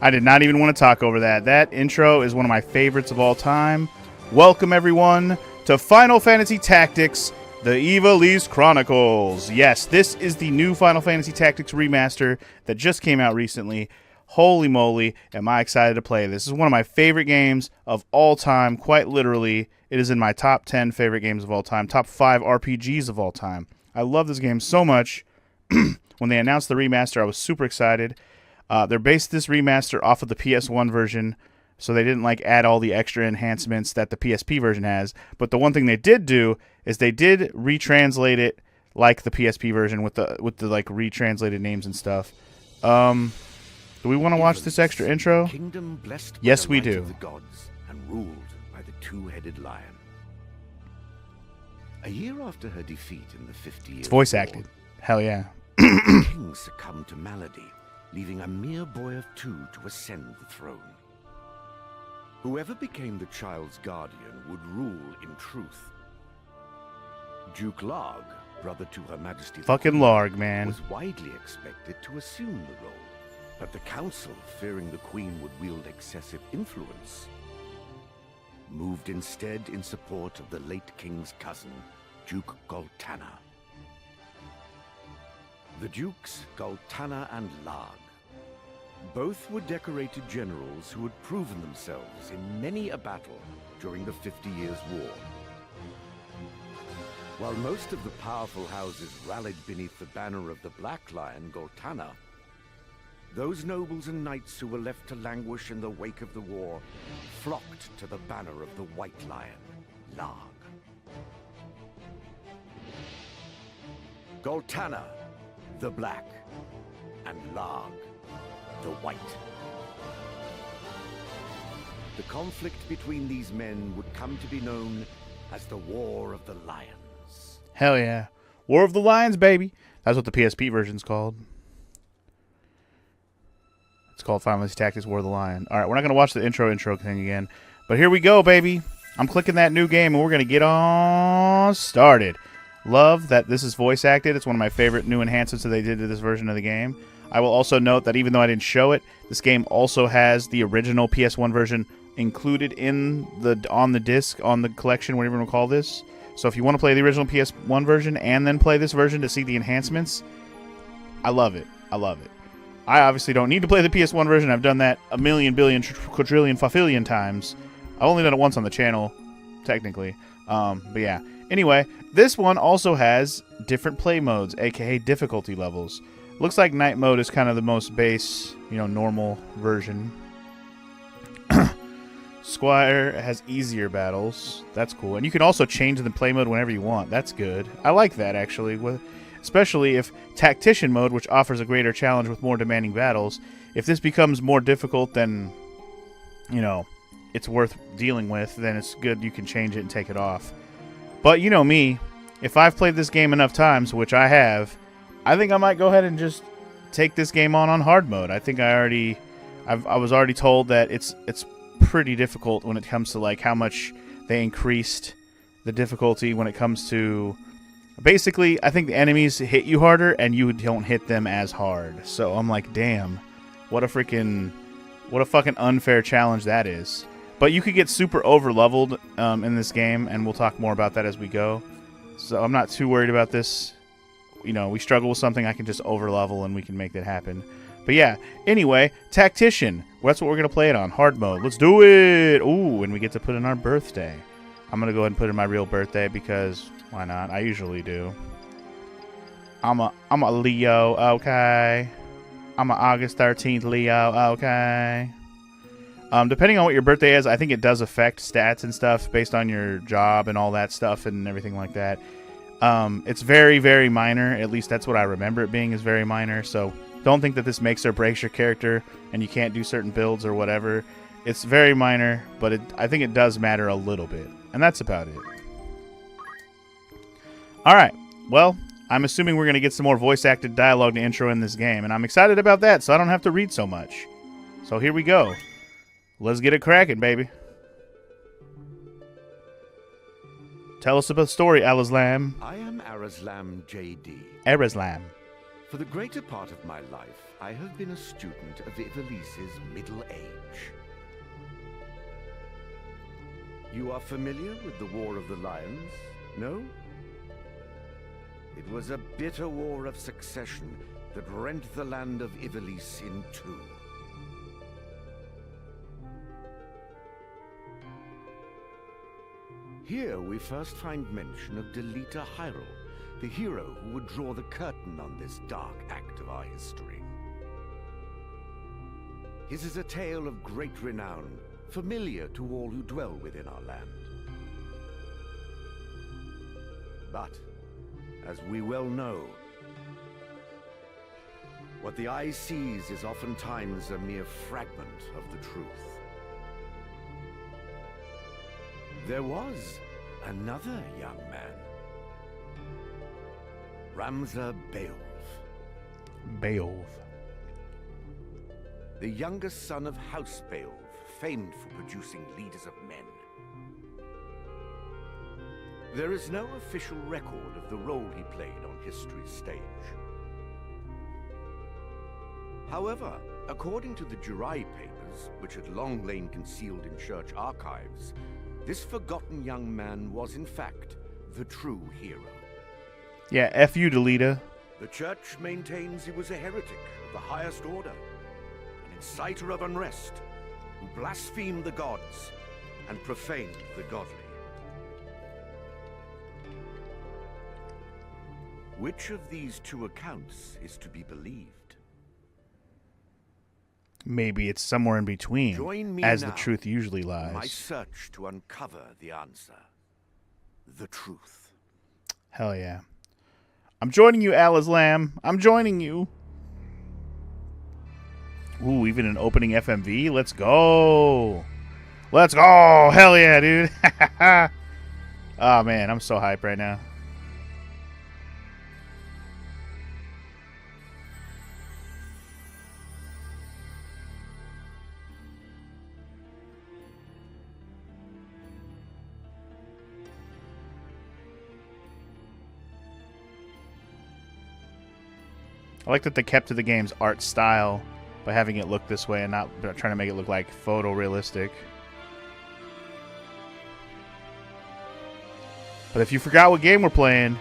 I did not even want to talk over that. That intro is one of my favorites of all time. Welcome, everyone, to Final Fantasy Tactics, the Ivalice Chronicles. Yes, this is the new Final Fantasy Tactics remaster that just came out recently. Holy moly, am I excited to play this. This is one of my favorite games of all time, quite literally. It is in my top 10 favorite games of all time, top 5 RPGs of all time. I love this game so much. When they announced the remaster, I was super excited. They based this remaster off of the PS1 version, so they didn't like add all the extra enhancements that the PSP version has. But the one thing they did do is they did retranslate it like the PSP version with the like retranslated names and stuff. Do we want to watch this extra intro? Yes, we do. The gods and ruled by the two-headed lion. A year after her defeat in the 50 years It's voice acted. Hell yeah. The king succumbed to malady, leaving a mere boy of 2 to ascend the throne. Whoever became the child's guardian would rule in truth. Duke Larg, brother to Her Majesty Fucking Larg, man. was widely expected to assume the role, but the council, fearing the queen would wield excessive influence, moved instead in support of the late king's cousin, Duke Goltana. The Dukes, Goltana and Larg, both were decorated generals who had proven themselves in many a battle during the 50 Years' War. While most of the powerful houses rallied beneath the banner of the Black Lion, Goltana, those nobles and knights who were left to languish in the wake of the war flocked to the banner of the White Lion, Larg. Goltana, the Black, and Larg, the White. The conflict between these men would come to be known as the War of the Lions. Hell yeah. War of the Lions, baby. That's what the PSP version's called. It's called Final Fantasy Tactics War of the Lion. Alright, we're not going to watch the intro thing again. But here we go, baby. I'm clicking that new game, and we're going to get on started. Love that this is voice acted. It's one of my favorite new enhancements that they did to this version of the game. I will also note that even though I didn't show it, this game also has the original PS1 version included in on the disc, on the collection, whatever you want to call this. So if you want to play the original PS1 version and then play this version to see the enhancements, I love it. I love it. I obviously don't need to play the PS1 version. I've done that a million, billion, quadrillion, fafillion times. I've only done it once on the channel, technically. But yeah. Anyway, this one also has different play modes, aka difficulty levels. Looks like night mode is kind of the most base, normal version. Squire has easier battles. That's cool. And you can also change the play mode whenever you want. That's good. I like that, actually. Especially if Tactician mode, which offers a greater challenge with more demanding battles, if this becomes more difficult than, it's worth dealing with, then it's good you can change it and take it off. But you know me, if I've played this game enough times, which I have, I think I might go ahead and just take this game on hard mode. I think I was already told that it's pretty difficult when it comes to like how much they increased the difficulty when it comes to. Basically, I think the enemies hit you harder, and you don't hit them as hard. So I'm like, damn, what a fucking unfair challenge that is. But you could get super over-leveled in this game, and we'll talk more about that as we go. So I'm not too worried about this. We struggle with something, I can just over-level, and we can make that happen. But yeah, anyway, Tactician. Well, that's what we're going to play it on, hard mode. Let's do it! Ooh, and we get to put in our birthday. I'm going to go ahead and put in my real birthday because... why not? I usually do. I'm a Leo, okay? I'm a August 13th Leo, okay? Depending on what your birthday is, I think it does affect stats and stuff based on your job and all that stuff and everything like that. It's very, very minor. At least that's what I remember it being, is very minor. So don't think that this makes or breaks your character and you can't do certain builds or whatever. It's very minor, but I think it does matter a little bit. And that's about it. Alright, well, I'm assuming we're going to get some more voice-acted dialogue to intro in this game, and I'm excited about that, so I don't have to read so much. So here we go. Let's get it cracking, baby. Tell us about the story, Arazlam. I am Arazlam J.D. Arazlam. For the greater part of my life, I have been a student of Ivalice's middle age. You are familiar with the War of the Lions, no? It was a bitter war of succession that rent the land of Ivalice in two. Here we first find mention of Delita Hyrule, the hero who would draw the curtain on this dark act of our history. His is a tale of great renown, familiar to all who dwell within our land. But, as we well know, what the eye sees is oftentimes a mere fragment of the truth. There was another young man, Ramza Beowulf. the youngest son of House Beowulf, famed for producing leaders of men. There is no official record of the role he played on history's stage. However, according to the Jurai papers, which had long lain concealed in church archives, this forgotten young man was in fact the true hero. Yeah, F you, Delita. The church maintains he was a heretic of the highest order, an inciter of unrest, who blasphemed the gods and profaned the godly. Which of these two accounts is to be believed? Maybe it's somewhere in between, Join me as now the truth usually in my lies. search to uncover the answer. The truth. Hell yeah. I'm joining you, Alizlam. I'm joining you. Ooh, even an opening FMV? Let's go. Let's go. Hell yeah, dude. Oh, man, I'm so hyped right now. I like that they kept to the game's art style by having it look this way and not trying to make it look like photorealistic. But if you forgot what game we're playing,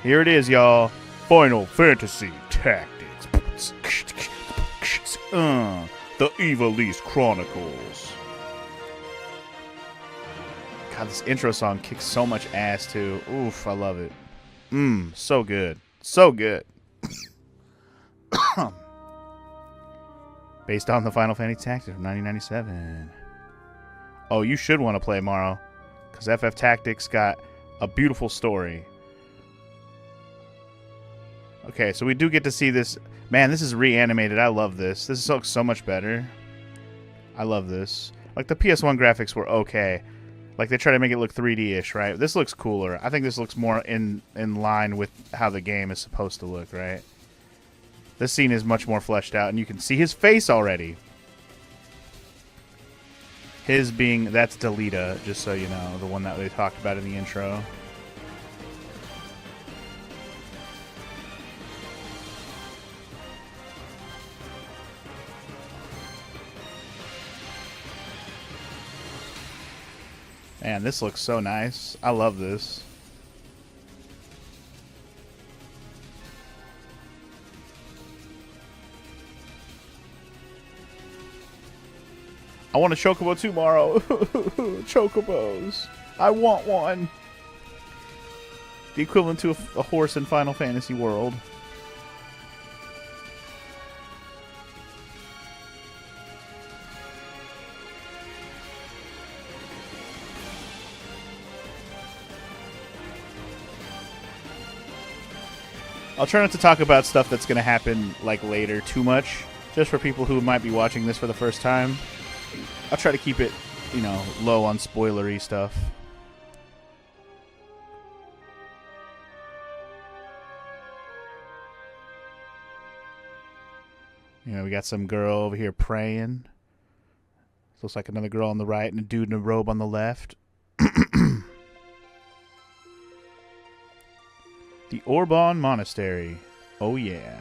here it is, y'all. Final Fantasy Tactics. The Ivalice Chronicles. God, this intro song kicks so much ass, too. Oof, I love it. So good. So good. Based on the Final Fantasy Tactics from 1997. Oh, you should want to play Morrow, because FF Tactics got a beautiful story. Okay, so we do get to see this. Man, this is reanimated. I love this. This looks so much better. I love this. Like, the PS1 graphics were okay. Like, they try to make it look 3D-ish, right? This looks cooler. I think this looks more in line with how the game is supposed to look, right? This scene is much more fleshed out, and you can see his face already. His being, that's Delita, just so you know, the one that they talked about in the intro. Man, this looks so nice. I love this. I want a Chocobo tomorrow. Chocobos. I want one. The equivalent to a horse in Final Fantasy World. I'll try not to talk about stuff that's going to happen like later too much, just for people who might be watching this for the first time. I'll try to keep it, you know, low on spoilery stuff. You know, we got some girl over here praying. Looks like another girl on the right and a dude in a robe on the left. The Orban Monastery. Oh, yeah.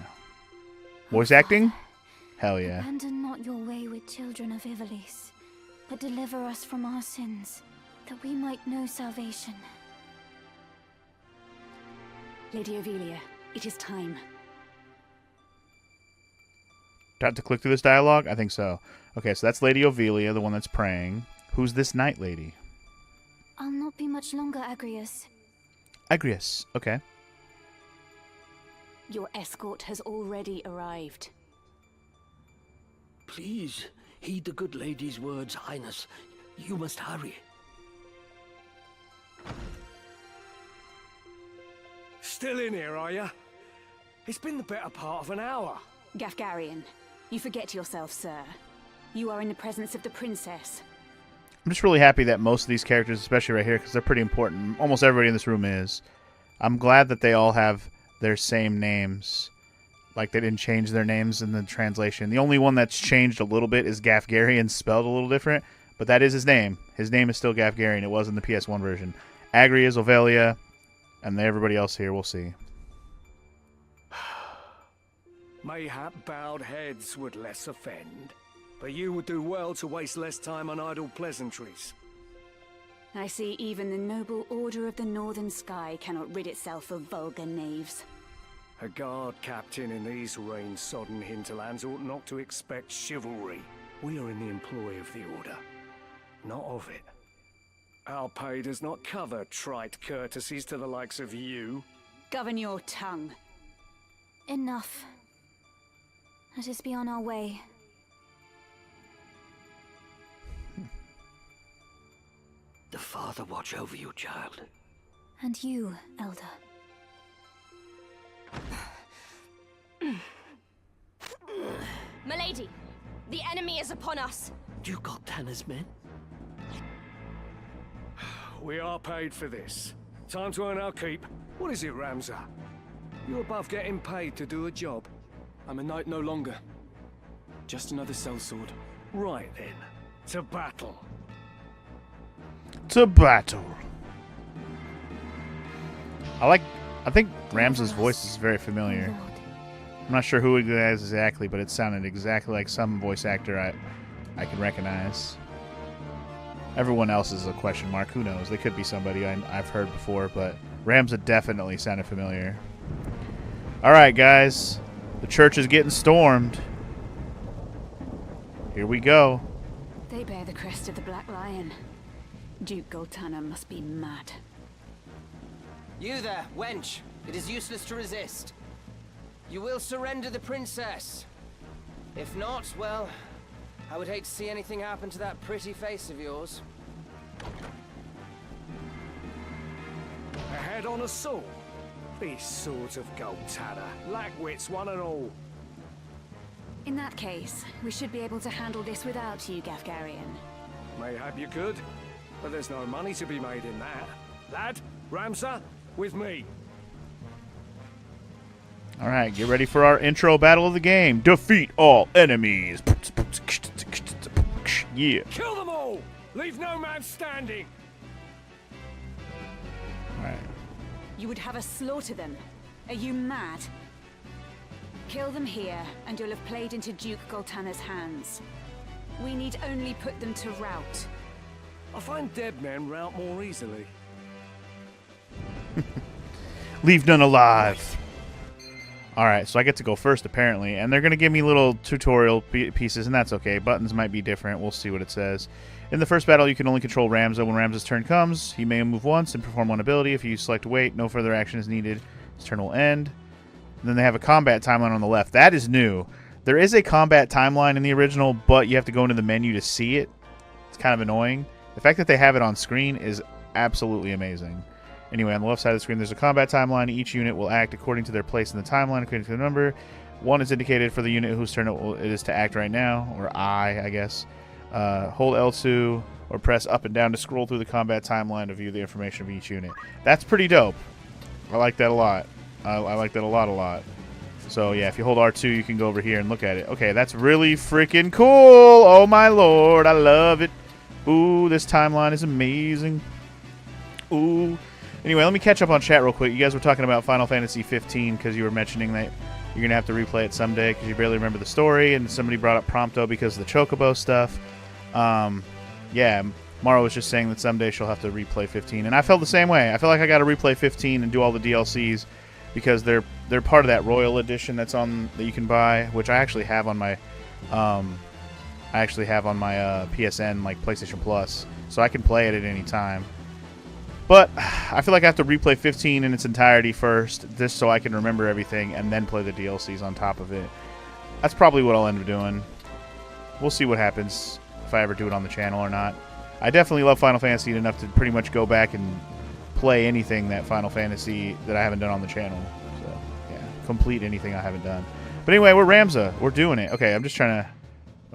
Voice acting? Hell yeah. Abandon not your wayward children of Ivalice, but deliver us from our sins, that we might know salvation. Lady Ophelia, it is time. Do I have to click through this dialogue? I think so. Okay, so that's Lady Ophelia, the one that's praying. Who's this knight lady? I'll not be much longer, Agrius. Agrius. Okay. Your escort has already arrived. Please, heed the good lady's words, Highness. You must hurry. Still in here, are you? It's been the better part of an hour. Gafgarian, you forget yourself, sir. You are in the presence of the princess. I'm just really happy that most of these characters, especially right here, because they're pretty important. Almost everybody in this room is. I'm glad that they all have their same names. Like, they didn't change their names in the translation. The only one that's changed a little bit is Gafgarian, spelled a little different. But that is his name. His name is still Gafgarian. It was in the PS1 version. Agrius, Ophelia, and everybody else here. We'll see. Mayhap bowed heads would less offend, but you would do well to waste less time on idle pleasantries. I see even the noble Order of the Northern Sky cannot rid itself of vulgar knaves. A guard captain in these rain-sodden hinterlands ought not to expect chivalry. We are in the employ of the Order, not of it. Our pay does not cover trite courtesies to the likes of you. Govern your tongue. Enough. Let us be on our way. The Father watch over you, child. And you, Elder. Milady, the enemy is upon us. You got Tanner's men? We are paid for this. Time to earn our keep. What is it, Ramza? You above getting paid to do a job? I'm a knight no longer. Just another sellsword. Right then. To battle. To battle. I think Ramza's voice is very familiar. Lord. I'm not sure who it is exactly, but it sounded exactly like some voice actor I can recognize. Everyone else is a question mark. Who knows? They could be somebody I've heard before, but Ramza definitely sounded familiar. Alright, guys. The church is getting stormed. Here we go. They bear the crest of the Black Lion. Duke Goltana must be mad. You there, wench. It is useless to resist. You will surrender the princess. If not, well, I would hate to see anything happen to that pretty face of yours. A head on a saw. These sort of Goltana. Lack wits, one and all. In that case, we should be able to handle this without you, Gafgarian. Mayhap you could, but there's no money to be made in that. Lad, Ramza, with me. Alright, get ready for our intro battle of the game. Defeat all enemies. Yeah. Kill them all! Leave no man standing! Alright. You would have us slaughter them? Are you mad? Kill them here, and you'll have played into Duke Goltana's hands. We need only put them to rout. I find dead men rout more easily. Leave none alive. Alright, so I get to go first, apparently. And they're going to give me little tutorial pieces, and that's okay. Buttons might be different. We'll see what it says. In the first battle, you can only control Ramza. When Ramza's turn comes, he may move once and perform one ability. If you select wait, no further action is needed. His turn will end. And then they have a combat timeline on the left. That is new. There is a combat timeline in the original, but you have to go into the menu to see it. It's kind of annoying. The fact that they have it on screen is absolutely amazing. Anyway, on the left side of the screen, there's a combat timeline. Each unit will act according to their place in the timeline, according to the number. 1 is indicated for the unit whose turn it is to act right now, or I guess. Hold L2 or press up and down to scroll through the combat timeline to view the information of each unit. That's pretty dope. I like that a lot. I like that a lot. So, yeah, if you hold R2, you can go over here and look at it. Okay, that's really freaking cool. Oh, my lord. I love it. Ooh, this timeline is amazing. Ooh. Anyway, let me catch up on chat real quick. You guys were talking about Final Fantasy 15 because you were mentioning that You're going to have to replay it someday because you barely remember the story, and somebody brought up Prompto because of the Chocobo stuff. Yeah, Mara was just saying that someday she'll have to replay 15, and I felt the same way. I feel like I got to replay 15 and do all the DLCs because they're part of that Royal Edition that's on that you can buy, which I actually have on my PSN, like PlayStation Plus, so I can play it at any time. But I feel like I have to replay 15 in its entirety first, just so I can remember everything, and then play the DLCs on top of it. That's probably what I'll end up doing. We'll see what happens if I ever do it on the channel or not. I definitely love Final Fantasy enough to pretty much go back and play anything that Final Fantasy that I haven't done on the channel. So, yeah, complete anything I haven't done. But anyway, we're Ramza. We're doing it. Okay, I'm just trying to...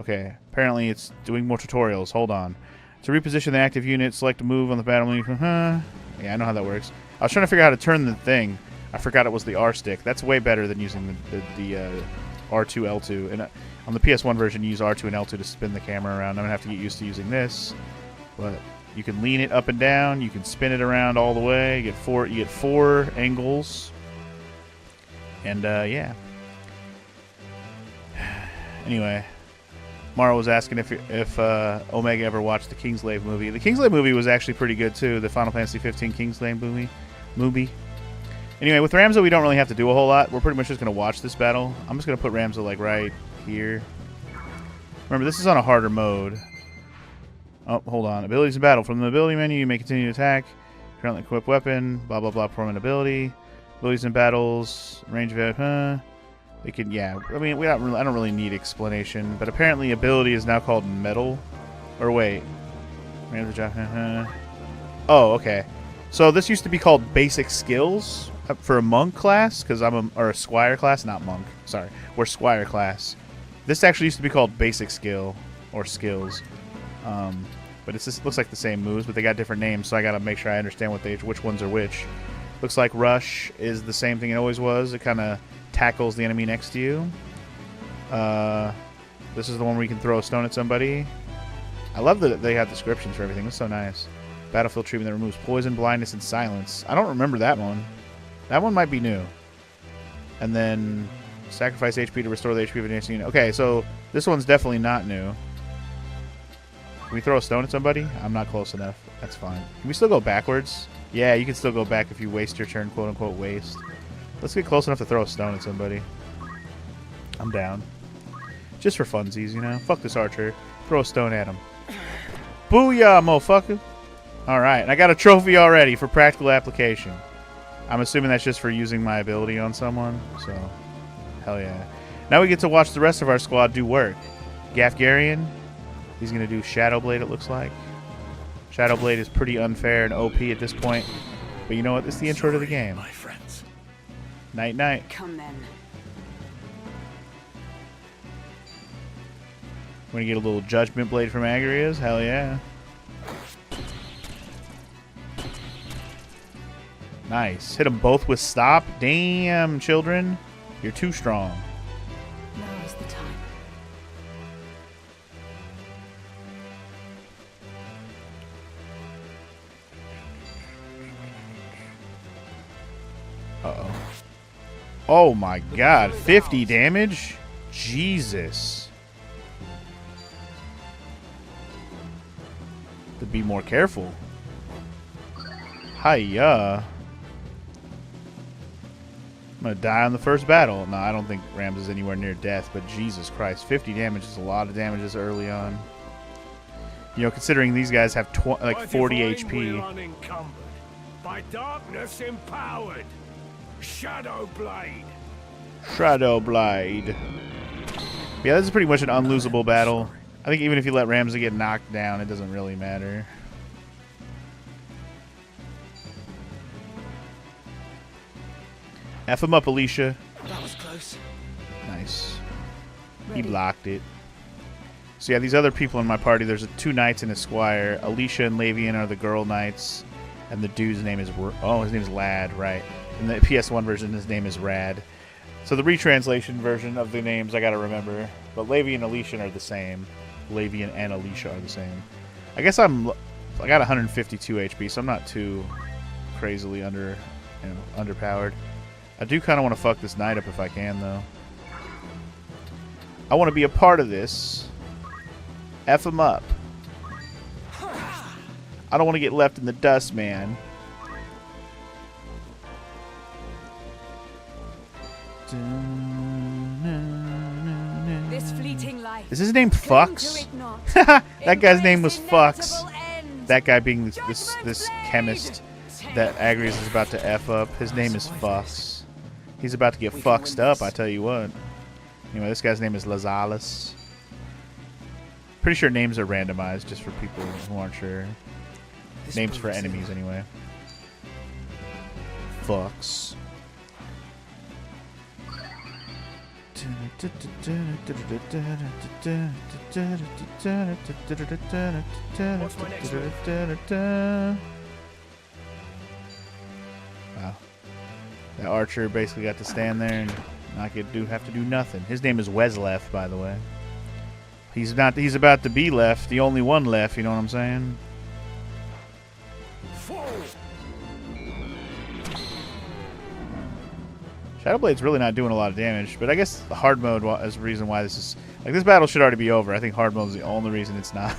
Okay, apparently it's doing more tutorials. Hold on. To reposition the active unit, select a move on the battle menu. Yeah, I know how that works. I was trying to figure out how to turn the thing. I forgot it was the R stick. That's way better than using the R2, L2. And on the PS1 version, you use R2 and L2 to spin the camera around. I'm going to have to get used to using this. But you can lean it up and down. You can spin it around all the way. You get four angles. And, yeah. Anyway... Mara was asking if Omega ever watched the Kingslave movie. The Kingslave movie was actually pretty good too. The Final Fantasy 15 Kingslave movie. Anyway, with Ramza, we don't really have to do a whole lot. We're pretty much just going to watch this battle. I'm just going to put Ramza like right here. Remember, this is on a harder mode. Oh, hold on. Abilities in battle. From the ability menu, you may continue to attack. Currently equipped weapon. Blah blah blah. Perform an ability. Abilities in battles. Range of They could, yeah. I mean, I don't really need explanation, but apparently, ability is now called metal. Or wait, oh, okay. So this used to be called basic skills for a monk class, because or a squire class, not monk. Sorry, we're squire class. This actually used to be called basic skill or skills, but it just looks like the same moves, but they got different names. So I got to make sure I understand which ones are which. Looks like rush is the same thing it always was. It kind of tackles the enemy next to you. This is the one where you can throw a stone at somebody. I love that they have descriptions for everything. It's so nice. Battlefield treatment that removes poison, blindness, and silence. I don't remember that one. That one might be new. And then sacrifice HP to restore the HP of an enemy unit. Okay, so this one's definitely not new. Can we throw a stone at somebody? I'm not close enough. That's fine. Can we still go backwards? Yeah, you can still go back if you waste your turn, quote-unquote waste. Let's get close enough to throw a stone at somebody. I'm down. Just for funsies, you know? Fuck this archer. Throw a stone at him. Booyah, motherfucker! Alright, and I got a trophy already for practical application. I'm assuming that's just for using my ability on someone, so... Hell yeah. Now we get to watch the rest of our squad do work. Gafgarian. He's gonna do Shadowblade, it looks like. Shadowblade is pretty unfair and OP at this point. But you know what? It's the intro to the game. My friends. Come then. We're gonna get a little Judgment Blade from Agrias. Hell yeah. Nice. Hit them both with stop. Damn, children. You're too strong. Now is the time. Uh-oh. Oh my god. 50 damage? Jesus. To be more careful. Hiya. I'm gonna die on the first battle. No, I don't think Rams is anywhere near death, but Jesus Christ. 50 damage is a lot of damages early on. You know, considering these guys have like 40 HP. Unencumbered, by darkness empowered. Shadowblade. Shadowblade. Yeah, this is pretty much an unlosable battle. I think even if you let Ramsey get knocked down, it doesn't really matter. F him up, Alicia. That was close. Nice. He blocked it. So yeah, these other people in my party, there's 2 knights and a squire. Alicia and Lavian are the girl knights, and the dude's name is his name is Lad, right? In the PS1 version, his name is Rad. So the retranslation version of the names I gotta remember, but Lavian and Alicia are the same. Lavian and Alicia are the same. I guess I got 152 HP, so I'm not too crazily underpowered. I do kind of want to fuck this knight up if I can, though. I want to be a part of this. F him up. I don't want to get left in the dust, man. This fleeting life. Is his name Fox? That guy's name was Fox. That guy being this chemist that Agrias is about to F up. His name is Fox. He's about to get fucked up, I tell you what. Anyway, this guy's name is Ivalice. Pretty sure names are randomized just for people who aren't sure. Names for enemies, anyway. Fox. Wow. That archer basically got to stand there and not have to do nothing. His name is Weslef, by the way. He's about to be left, the only one left, you know what I'm saying? Shadowblade's really not doing a lot of damage, but I guess the hard mode is the reason why this is... Like, this battle should already be over. I think hard mode is the only reason it's not.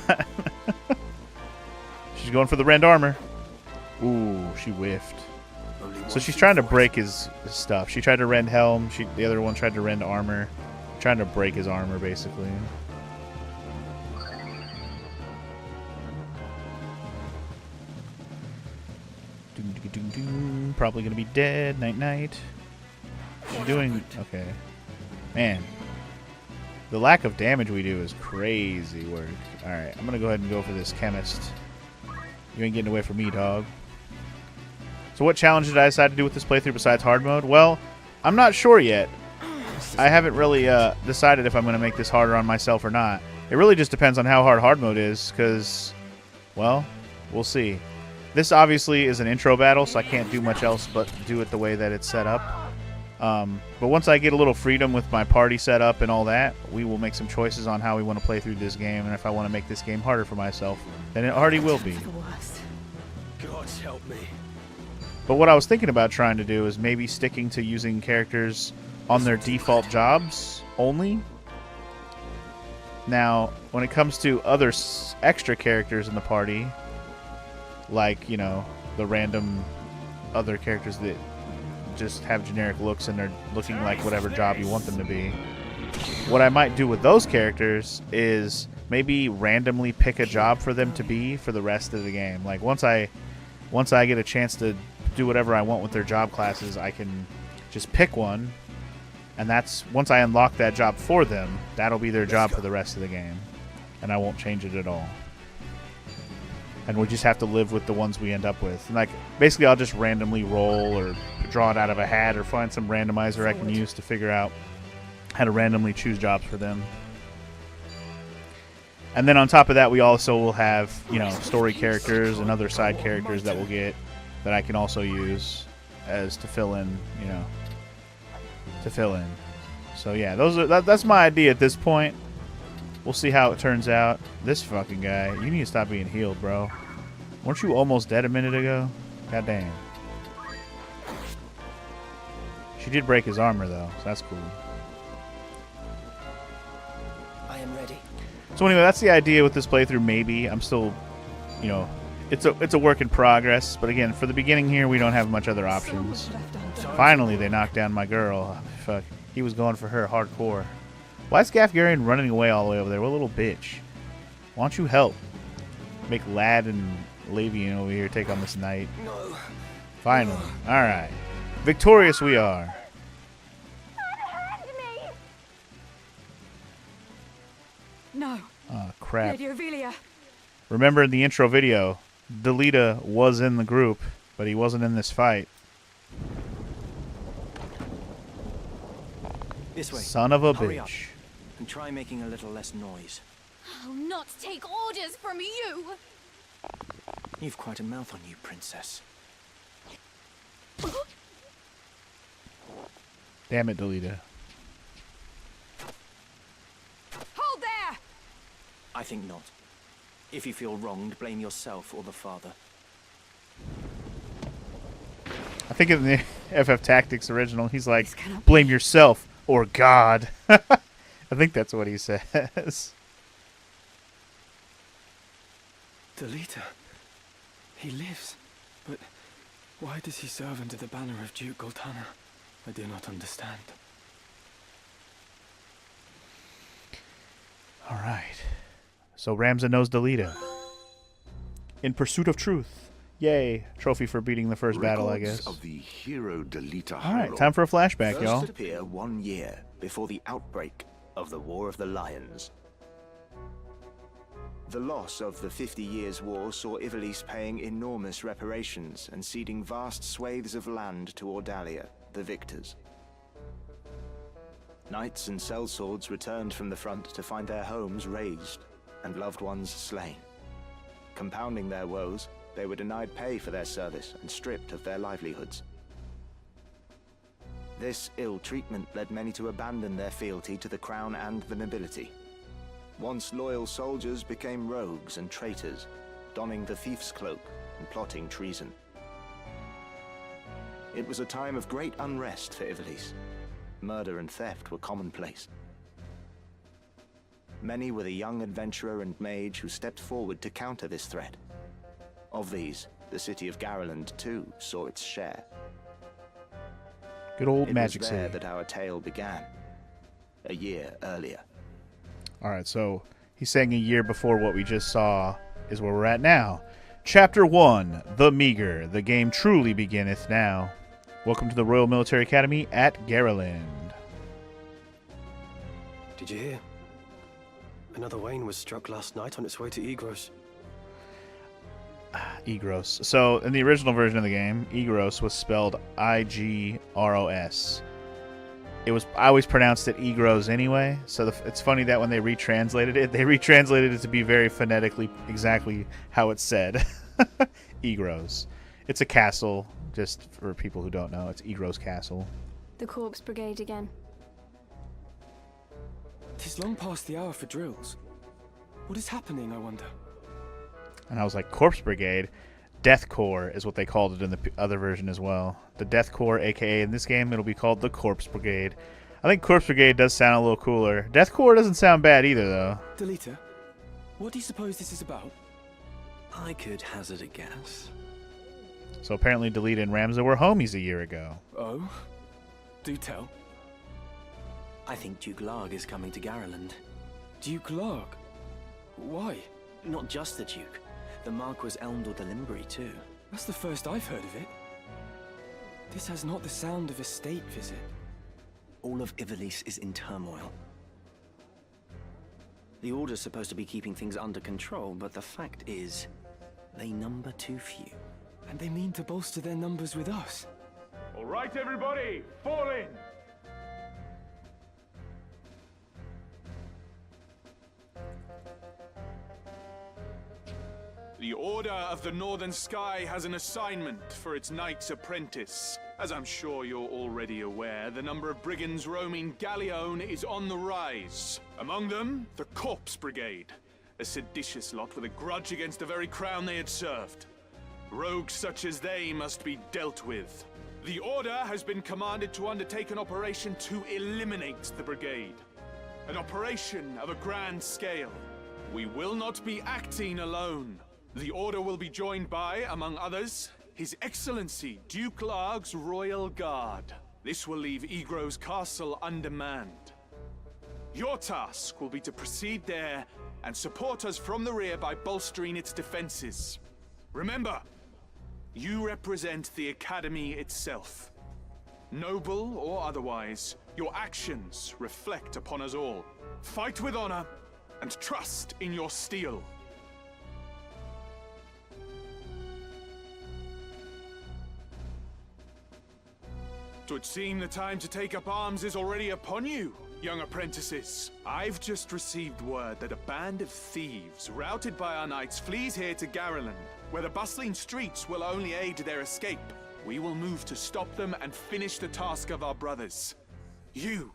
She's going for the rend armor. Ooh, she whiffed. So she's trying to break his stuff. She tried to rend helm. The other one tried to rend armor. Trying to break his armor, basically. Probably going to be dead. Night-night. She's doing... Okay. Man. The lack of damage we do is crazy work. Alright, I'm going to go ahead and go for this chemist. You ain't getting away from me, dog. So what challenge did I decide to do with this playthrough besides hard mode? Well, I'm not sure yet. I haven't really decided if I'm going to make this harder on myself or not. It really just depends on how hard mode is, because, well, we'll see. This obviously is an intro battle, so I can't do much else but do it the way that it's set up. But once I get a little freedom with my party set up and all that, we will make some choices on how we want to play through this game, and if I want to make this game harder for myself, then it already will be. God help me. But what I was thinking about trying to do is maybe sticking to using characters on their default jobs only. Now, when it comes to other extra characters in the party, like, you know, the random other characters that just have generic looks and they're looking like whatever job you want them to be, what I might do with those characters is maybe randomly pick a job for them to be for the rest of the game. Like, once I get a chance to do whatever I want with their job classes, I can just pick one, and that's, once I unlock that job for them, that'll be their job for the rest of the game, and I won't change it at all. And we just have to live with the ones we end up with. And, like, basically I'll just randomly roll or draw it out of a hat or find some randomizer I can use to figure out how to randomly choose jobs for them. And then on top of that, we also will have, you know, story characters and other side characters that we'll get that I can also use as to fill in, you know, So yeah, that's my idea at this point. We'll see how it turns out. This fucking guy, you need to stop being healed, bro. Weren't you almost dead a minute ago? God damn. She did break his armor though, so that's cool. I am ready. So anyway, that's the idea with this playthrough. Maybe I'm still, you know, it's a work in progress. But again, for the beginning here, we don't have much other options. Finally, they knocked down my girl. Fuck, he was going for her hardcore. Why is Gafgarian running away all the way over there? What a little bitch. Why don't you help? Make Lad and Lavian over here take on this knight. No. Finally. Alright. Victorious we are. No. Oh, crap. Lady Ophelia. Remember in the intro video, Delita was in the group, but he wasn't in this fight. This way. Son of a Hurry up, bitch. and try making a little less noise. I'll not take orders from you. You've quite a mouth on you, princess. Damn it, Delita. Hold there! I think not. If you feel wronged, blame yourself or the father. I think in the FF Tactics original, he's like, blame yourself or God. I think that's what he says. The leader. He lives. But why does he serve under the banner of Duke Goltana? I do not understand. All right. So Ramza knows Delita. In pursuit of truth. Yay. Trophy for beating the first battle, I guess. Of the hero Delita. All right, time for a flashback, y'all. First appear 1 year before the outbreak of the War of the Lions. The loss of the 50 Years' War saw Ivalice paying enormous reparations and ceding vast swathes of land to Ordalia, the victors. Knights and sellswords returned from the front to find their homes razed and loved ones slain. Compounding their woes, they were denied pay for their service and stripped of their livelihoods. This ill treatment led many to abandon their fealty to the crown and the nobility. Once loyal soldiers became rogues and traitors, donning the thief's cloak and plotting treason. It was a time of great unrest for Ivalice. Murder and theft were commonplace. Many were the young adventurer and mage who stepped forward to counter this threat. Of these, the city of Garland too saw its share. Good old Magic City. It was there City. that our tale began, a year earlier. All right, so he's saying a year before what we just saw is where we're at now. Chapter 1, The Meager. The game truly beginneth now. Welcome to the Royal Military Academy at Garland. Did you hear? Another Wayne was struck last night on its way to Egros. Egros. So, in the original version of the game, Egros was spelled I-G-R-O-S. I always pronounced it Egros anyway, so it's funny that when they retranslated it to be very phonetically exactly how it's said. Egros. It's a castle, just for people who don't know. It's Egros Castle. The Corpse Brigade again. 'Tis long past the hour for drills. What is happening, I wonder? And I was like, Corpse Brigade? Death Corps is what they called it in the other version as well. The Death Corps, aka in this game, it'll be called the Corpse Brigade. I think Corpse Brigade does sound a little cooler. Death Corps doesn't sound bad either, though. Delita, what do you suppose this is about? I could hazard a guess. So apparently Delita and Ramza were homies a year ago. Oh? Do tell. I think Duke Larg is coming to Garland. Duke Larg? Why? Not just the Duke. The Marquis Elmdor de Limbri, too. That's the first I've heard of it. This has not the sound of a state visit. All of Ivalice is in turmoil. The Order's supposed to be keeping things under control, but the fact is, they number too few. And they mean to bolster their numbers with us. All right, everybody, fall in! The Order of the Northern Sky has an assignment for its Knight's Apprentice. As I'm sure you're already aware, the number of brigands roaming Galleon is on the rise. Among them, the Corpse Brigade, a seditious lot with a grudge against the very crown they had served. Rogues such as they must be dealt with. The Order has been commanded to undertake an operation to eliminate the brigade. An operation of a grand scale. We will not be acting alone. The Order will be joined by, among others, His Excellency Duke Larg's Royal Guard. This will leave Egros Castle undermanned. Your task will be to proceed there and support us from the rear by bolstering its defenses. Remember, you represent the Academy itself. Noble or otherwise, your actions reflect upon us all. Fight with honor and trust in your steel. 'Twould seem the time to take up arms is already upon you, young apprentices. I've just received word that a band of thieves, routed by our knights, flees here to Garland, where the bustling streets will only aid their escape. We will move to stop them and finish the task of our brothers. You,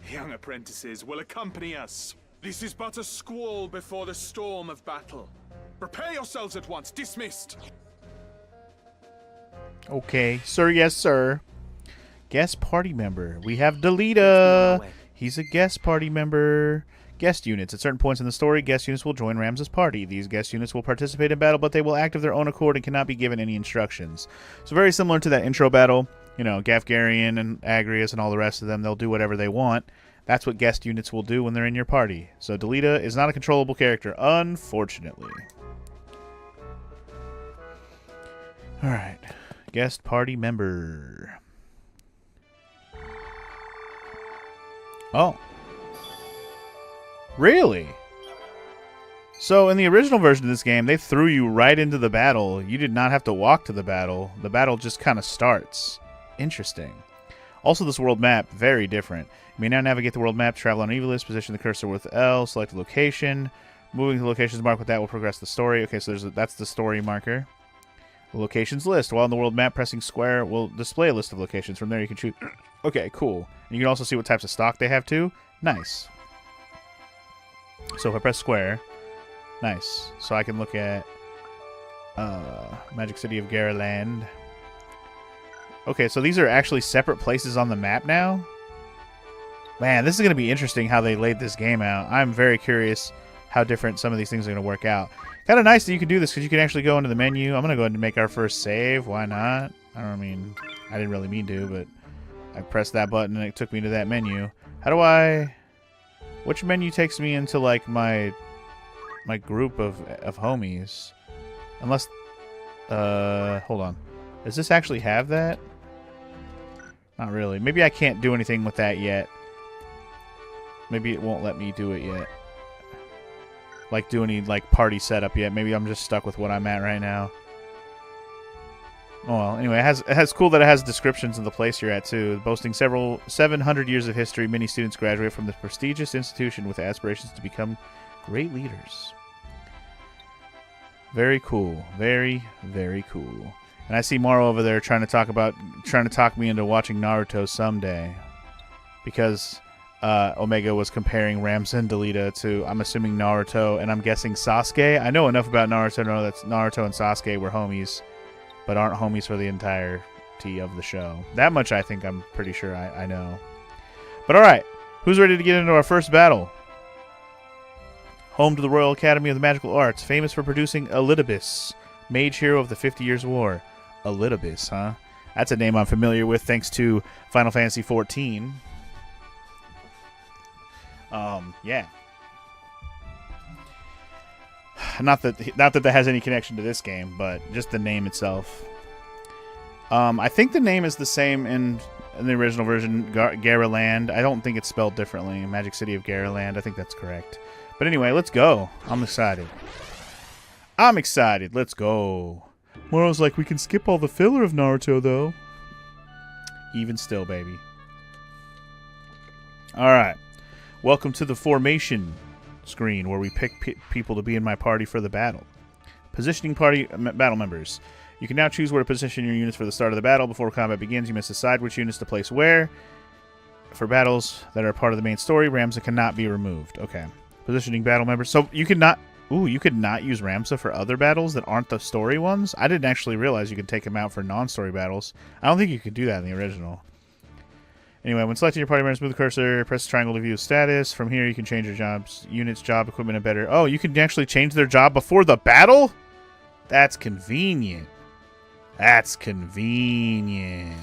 young apprentices, will accompany us. This is but a squall before the storm of battle. Prepare yourselves at once. Dismissed. Okay, sir, yes, sir. Guest party member. We have Delita. He's a guest party member. Guest units. At certain points in the story, guest units will join Ramses' party. These guest units will participate in battle, but they will act of their own accord and cannot be given any instructions. So very similar to that intro battle. You know, Gafgarian and Agrius and all the rest of them, they'll do whatever they want. That's what guest units will do when they're in your party. So Delita is not a controllable character, unfortunately. Alright. Guest party member. Oh. Really? So in the original version of this game, they threw you right into the battle. You did not have to walk to the battle. The battle just kind of starts. Interesting. Also, this world map, very different. You may now navigate the world map, travel on Ivalice, position the cursor with L, select a location. Moving to the locations marked with that will progress the story. Okay, so that's the story marker. The locations list. While on the world map, pressing square will display a list of locations. From there, you can choose. Okay, cool. And you can also see what types of stock they have, too. Nice. So if I press square, nice. So I can look at Magic City of Garaland. Okay, so these are actually separate places on the map now. Man, this is going to be interesting how they laid this game out. I'm very curious how different some of these things are going to work out. Kind of nice that you can do this because you can actually go into the menu. I'm going to go ahead and make our first save. Why not? I mean, I didn't really mean to, but I pressed that button and it took me to that menu. How do I... Which menu takes me into, like, my group of homies? Unless... hold on. Does this actually have that? Not really. Maybe I can't do anything with that yet. Maybe it won't let me do it yet. Like, do any, like, party setup yet. Maybe I'm just stuck with what I'm at right now. Oh, well, anyway, it has cool that it has descriptions of the place you're at, too. Boasting 700 years of history, many students graduate from this prestigious institution with aspirations to become great leaders. Very cool. Very, very cool. And I see Maro over there trying to talk me into watching Naruto someday. Because Omega was comparing Ramses and Delita to, I'm assuming, Naruto, and I'm guessing Sasuke. I know enough about Naruto to know that Naruto and Sasuke were homies, but aren't homies for the entirety of the show. That much I think I'm pretty sure I know. But alright, who's ready to get into our first battle? Home to the Royal Academy of the Magical Arts, famous for producing Elidibus, mage hero of the 50 Years' War. Elidibus, huh? That's a name I'm familiar with thanks to Final Fantasy XIV. Yeah. Not that that has any connection to this game, but just the name itself. I think the name is the same in the original version, Garaland. I don't think it's spelled differently. Magic City of Garaland. I think that's correct. But anyway, let's go. I'm excited. I'm excited. Let's go. Moro's like, we can skip all the filler of Naruto, though. Even still, baby. Alright. Welcome to the formation screen, where we pick people to be in my party for the battle. Positioning party battle members. You can now choose where to position your units for the start of the battle. Before combat begins, you must decide which units to place where. For battles that are part of the main story, Ramza cannot be removed. Okay. Positioning battle members. So you could not... Ooh, you could not use Ramza for other battles that aren't the story ones? I didn't actually realize you could take him out for non-story battles. I don't think you could do that in the original. Anyway, when selecting your party members, move the cursor, press triangle to view status. From here, you can change your jobs, units, job, equipment, and better. Oh, you can actually change their job before the battle? That's convenient. That's convenient.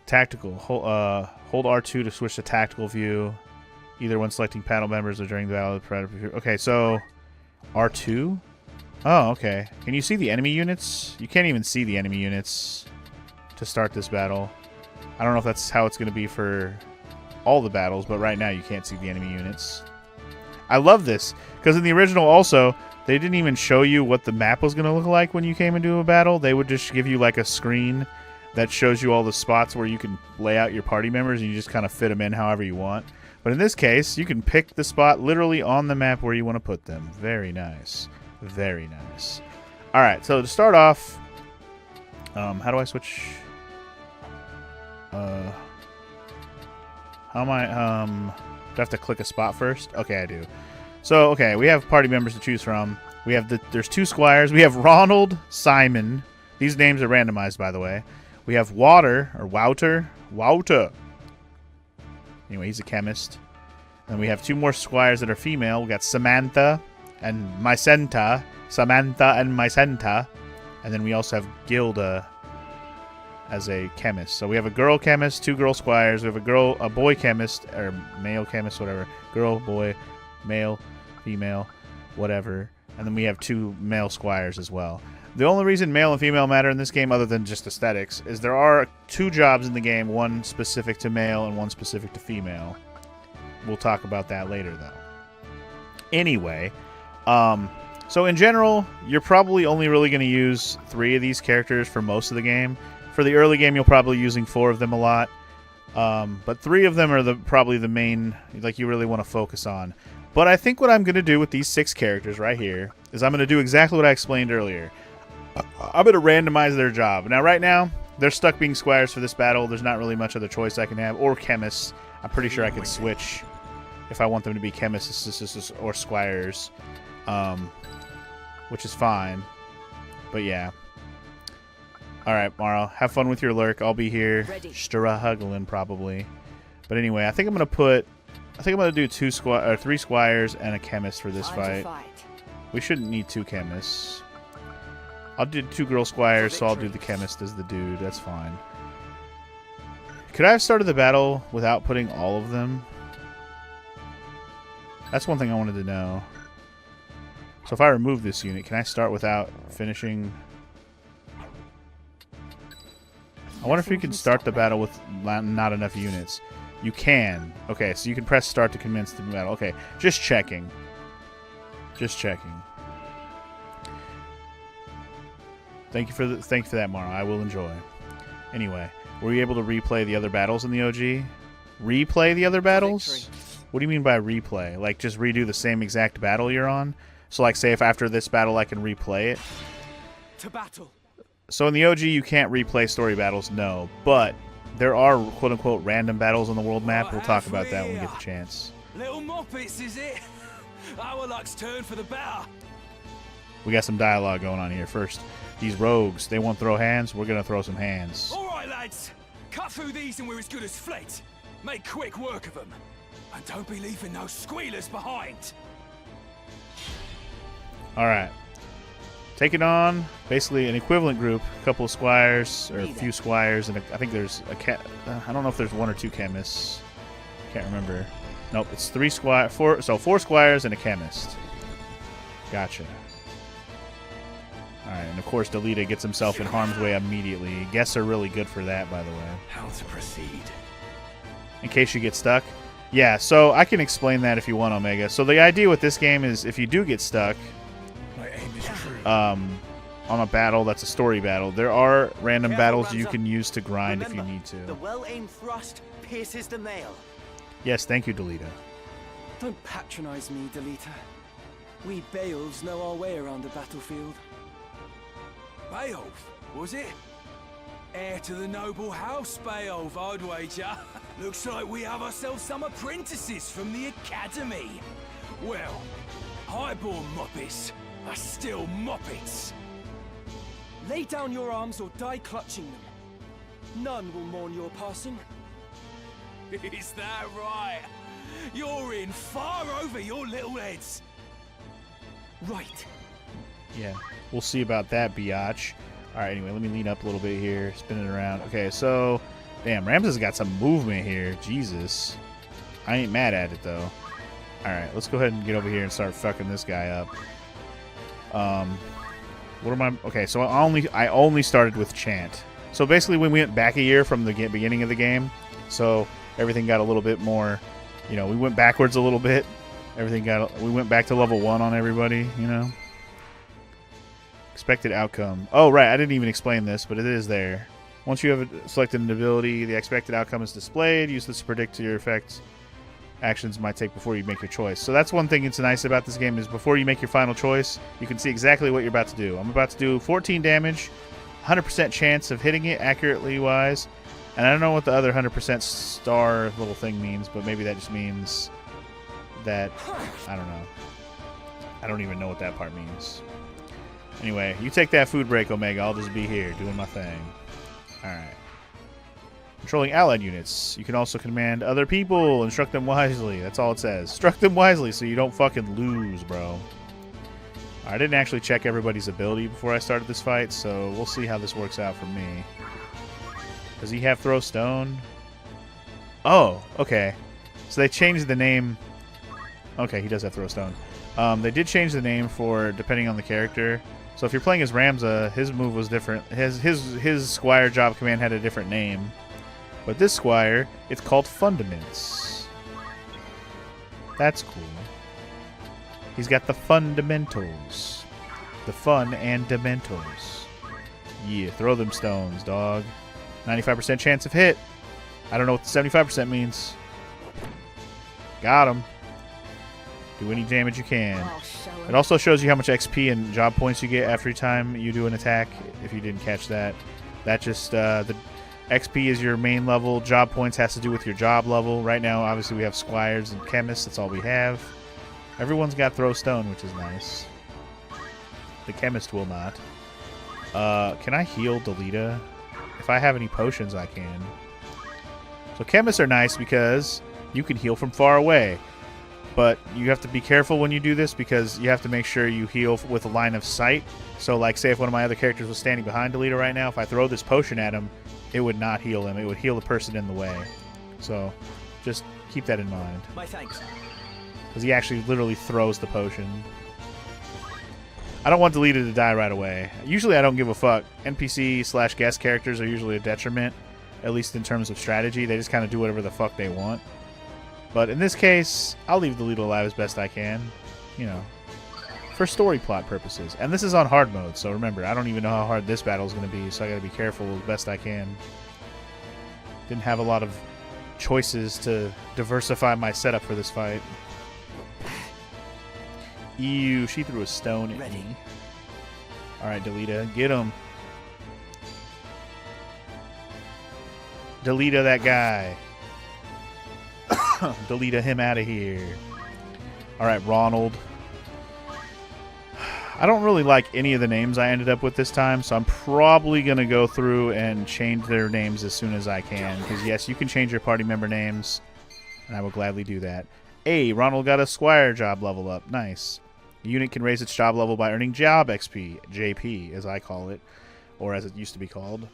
Tactical. Hold R2 to switch to tactical view. Either when selecting panel members or during the battle. Okay, so R2? Oh, okay. Can you see the enemy units? You can't even see the enemy units to start this battle. I don't know if that's how it's going to be for all the battles, but right now you can't see the enemy units. I love this, because in the original also, they didn't even show you what the map was going to look like when you came into a battle. They would just give you like a screen that shows you all the spots where you can lay out your party members, and you just kind of fit them in however you want. But in this case, you can pick the spot literally on the map where you want to put them. Very nice. Very nice. Alright, so to start off, how do I switch? How am I, do I have to click a spot first? Okay, I do. So, okay, we have party members to choose from. We have there's two squires. We have Ronald, Simon, These names are randomized, by the way. We have Water, or Wouter. Wouter. Anyway, he's a chemist. And we have 2 more squires that are female. We got Samantha and Mycenta. Samantha and Mycenta. And then we also have Gilda as a chemist. So we have a girl chemist, 2 girl squires. We have a boy chemist, or male chemist, whatever. Girl, boy, male, female, whatever. And then we have 2 male squires as well. The only reason male and female matter in this game, other than just aesthetics, is there are 2 jobs in the game, one specific to male and one specific to female. We'll talk about that later, though. Anyway, so in general, you're probably only really going to use 3 of these characters for most of the game. For the early game, you'll probably be using 4 of them a lot. But 3 of them are probably the main, like, you really want to focus on. But I think what I'm going to do with these 6 characters right here is I'm going to do exactly what I explained earlier. I'm going to randomize their job. Now, right now, they're stuck being squires for this battle. There's not really much other choice I can have. Or chemists. I'm pretty sure I can switch if I want them to be chemists or squires. Which is fine. But yeah. Alright, Morrow. Have fun with your lurk. I'll be here. Struggling, probably. But anyway, I think I'm going to do 3 squires and a chemist for this fight. We shouldn't need 2 chemists. I'll do 2 girl squires, so I'll do the chemist as the dude. That's fine. Could I have started the battle without putting all of them? That's one thing I wanted to know. So if I remove this unit, can I start without finishing? I wonder if you can start the battle with not enough units. You can. Okay, so you can press start to commence the battle. Okay, just checking. Just checking. Thank you for that, Mara. I will enjoy. Anyway, were you able to replay the other battles in the OG? Replay the other battles? What do you mean by replay? Like just redo the same exact battle you're on? So like say if after this battle I can replay it? To battle. So in the OG you can't replay story battles, no. But there are quote-unquote random battles on the world map. We'll talk about that when we get the chance. Little moppets, is it? Our luck's turn for the better. We got some dialogue going on here. First, these rogues, they won't throw hands. We're going to throw some hands. All right, lads. Cut through these and we're as good as fled. Make quick work of them. And don't be leaving no squealers behind. All right. Taking on basically an equivalent group. A couple of squires, or a few squires, and I think there's a cat. I don't know if there's 1 or 2 chemists. Can't remember. Nope, it's 4 squires and a chemist. Gotcha. Alright, and of course Delita gets himself in harm's way immediately. Guests are really good for that, by the way. How to proceed? In case you get stuck. Yeah, so I can explain that if you want, Omega. So the idea with this game is if you do get stuck on a battle that's a story battle, there are random battles you can use to grind if you need to. The well-aimed thrust pierces the nail. Yes, thank you, Delita. Don't patronize me, Delita. We Beowulfs know our way around the battlefield. Beowulf, was it? Heir to the noble house, Beowulf, I'd wager. Looks like we have ourselves some apprentices from the academy. Well, highborn moppets are still moppets. Lay down your arms or die clutching them. None will mourn your passing. Is that right? You're in far over your little heads. Right. Yeah, we'll see about that, biatch. Alright, anyway, let me lean up a little bit here, spin it around. Okay, so, damn, Ramses got some movement here. Jesus. I ain't mad at it, though. Alright, let's go ahead and get over here and start fucking this guy up. What am I... Okay, so I only started with Chant. So basically we went back a year from the beginning of the game. So everything got a little bit more... You know, we went backwards a little bit. We went back to level 1 on everybody, you know. Expected outcome. Oh, right, I didn't even explain this, but it is there. Once you have selected an ability, the expected outcome is displayed. Use this to predict your effects actions might take before you make your choice. So that's one thing that's nice about this game is before you make your final choice, you can see exactly what you're about to do. I'm about to do 14 damage, 100% chance of hitting it accurately wise, and I don't know what the other 100% star little thing means, but maybe that just means that, I don't know. I don't even know what that part means. Anyway, you take that food break, Omega. I'll just be here doing my thing. Alright. Controlling allied units. You can also command other people. Instruct them wisely. That's all it says. Instruct them wisely so you don't fucking lose, bro. I didn't actually check everybody's ability before I started this fight, so we'll see how this works out for me. Does he have throw stone? Oh, okay. So they changed the name. Okay, he does have throw stone. They did change the name for depending on the character. So if you're playing as Ramza, his move was different. His Squire job command had a different name. But this Squire, it's called Fundaments. That's cool. He's got the fundamentals. The fun and dementals. Yeah, throw them stones, dog. 95% chance of hit. I don't know what the 75% means. Got him. Do any damage you can. It also shows you how much XP and job points you get every time you do an attack, if you didn't catch that. That just, the XP is your main level. Job points has to do with your job level. Right now, obviously, we have Squires and Chemists. That's all we have. Everyone's got Throw Stone, which is nice. The Chemist will not. Can I heal Delita? If I have any potions, I can. So Chemists are nice because you can heal from far away. But you have to be careful when you do this because you have to make sure you heal with a line of sight. So, like, say if one of my other characters was standing behind Delita right now, if I throw this potion at him, it would not heal him. It would heal the person in the way. So, just keep that in mind. My thanks. Because he actually literally throws the potion. I don't want Delita to die right away. Usually I don't give a fuck. NPC/guest characters are usually a detriment, at least in terms of strategy. They just kind of do whatever the fuck they want. But in this case, I'll leave Delita alive as best I can. You know, for story plot purposes. And this is on hard mode, so remember, I don't even know how hard this battle is going to be, so I got to be careful as best I can. Didn't have a lot of choices to diversify my setup for this fight. Ew, she threw a stone at me. Alright, Delita, get him. Delita that guy. Delita him out of here. Alright, Ronald. I don't really like any of the names I ended up with this time, so I'm probably going to go through and change their names as soon as I can. Because, yes, you can change your party member names, and I will gladly do that. Hey, Ronald got a Squire job level up. Nice. The unit can raise its job level by earning job XP, JP, as I call it, or as it used to be called.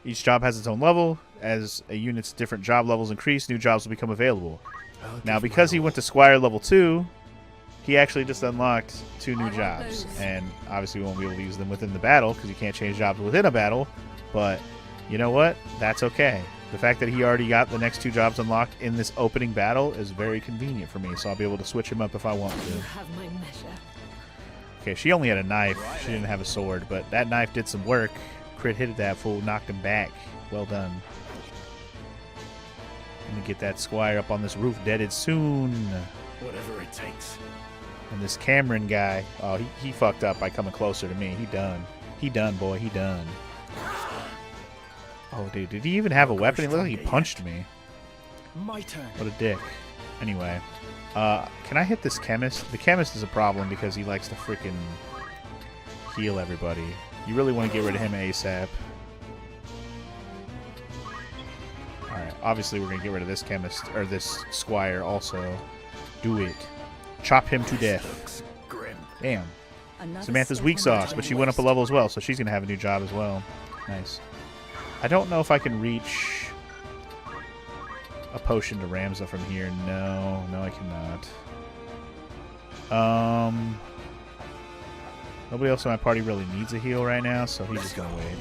Each job has its own level. As a unit's different job levels increase, new jobs will become available. Now, because he went to Squire level 2, he actually just unlocked 2 new jobs. And obviously we won't be able to use them within the battle, because you can't change jobs within a battle. But, you know what? That's okay. The fact that he already got the next 2 jobs unlocked in this opening battle is very convenient for me, so I'll be able to switch him up if I want to. Okay, she only had a knife. She didn't have a sword, but that knife did some work. Crit hit that fool, knocked him back. Well done. Let me get that Squire up on this roof deaded soon. Whatever it takes. And this Cameron guy, oh, he fucked up by coming closer to me. He done. He done, boy. He done. Oh, dude, did he even have a weapon? It looked like he punched me. My turn. What a dick. Anyway, can I hit this Chemist? The Chemist is a problem because he likes to freaking heal everybody. You really want to get rid of him ASAP. Alright, obviously we're going to get rid of this Chemist, or this Squire also. Do it. Chop him to death. Damn. Samantha's weak sauce, but she went up a level as well, so she's going to have a new job as well. Nice. I don't know if I can reach a potion to Ramza from here. No, I cannot. Nobody else in my party really needs a heal right now, so he's just gonna wait.